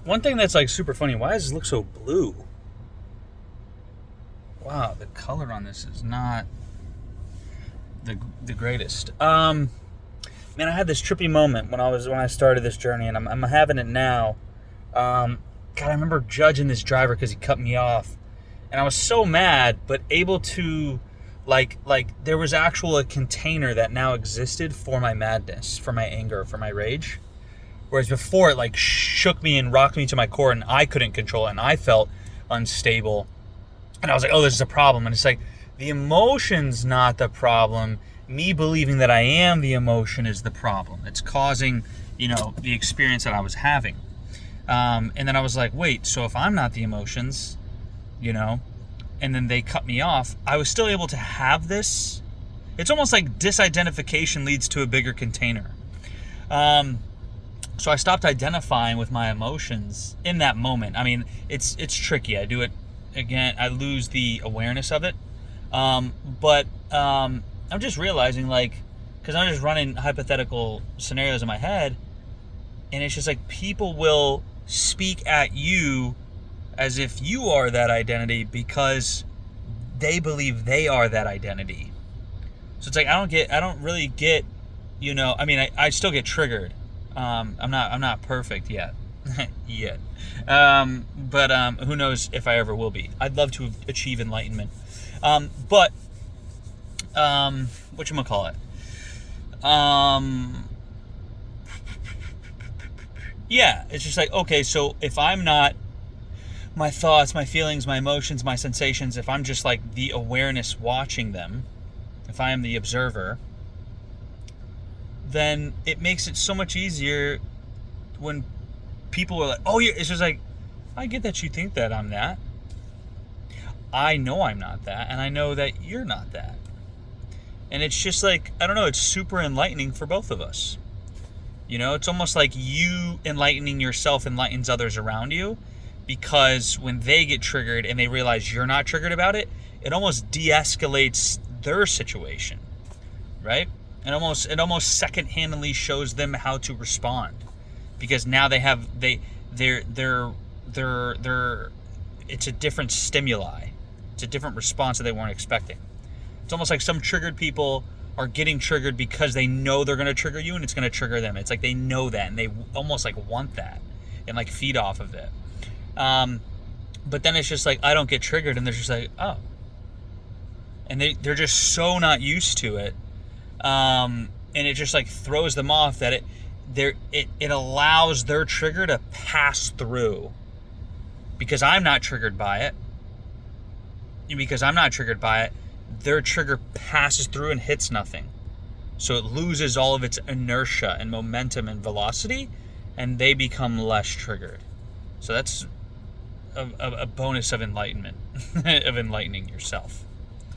One thing that's like super funny, why does this look so blue? Wow, the color on this is not the greatest. Man, I had this trippy moment when I started this journey, and I'm having it now. God, I remember judging this driver because he cut me off, and I was so mad, but able to, like there was actual a container that now existed for my madness, for my anger, for my rage. Whereas before, it like shook me and rocked me to my core, and I couldn't control it, and I felt unstable, and I was like, oh, this is a problem. And it's like the emotion's not the problem. Me believing that I am the emotion is the problem. It's causing, the experience that I was having. And then I was like, wait, so if I'm not the emotions, and then they cut me off, I was still able to have this. It's almost like disidentification leads to a bigger container. So I stopped identifying with my emotions in that moment. I mean, it's tricky. I do it again. I lose the awareness of it. But I'm just realizing, because I'm just running hypothetical scenarios in my head, and it's just like people will speak at you as if you are that identity because they believe they are that identity. So it's like I don't really get, I mean, I still get triggered. I'm not perfect yet. Yet. But who knows if I ever will be. I'd love to achieve enlightenment. But whatchamacallit? Yeah, it's just like, okay, so if I'm not my thoughts, my feelings, my emotions, my sensations, if I'm just like the awareness watching them, if I am the observer, then it makes it so much easier when people are like, oh, yeah, it's just like, I get that you think that I'm that. I know I'm not that, and I know that you're not that. And it's just like, I don't know, it's super enlightening for both of us. It's almost like you enlightening yourself enlightens others around you, because when they get triggered and they realize you're not triggered about it, it almost de-escalates their situation, right? It almost second-handedly shows them how to respond, because now they're it's a different stimuli. It's a different response that they weren't expecting. It's almost like some triggered people are getting triggered because they know they're going to trigger you and it's going to trigger them. It's like they know that and they almost like want that and like feed off of it. But then it's just like, I don't get triggered, and they're just like, oh. And they're just so not used to it. And it just like throws them off that it allows their trigger to pass through, because I'm not triggered by it. Because I'm not triggered by it, their trigger passes through and hits nothing. So it loses all of its inertia and momentum and velocity, and they become less triggered. So that's a bonus of enlightenment, of enlightening yourself.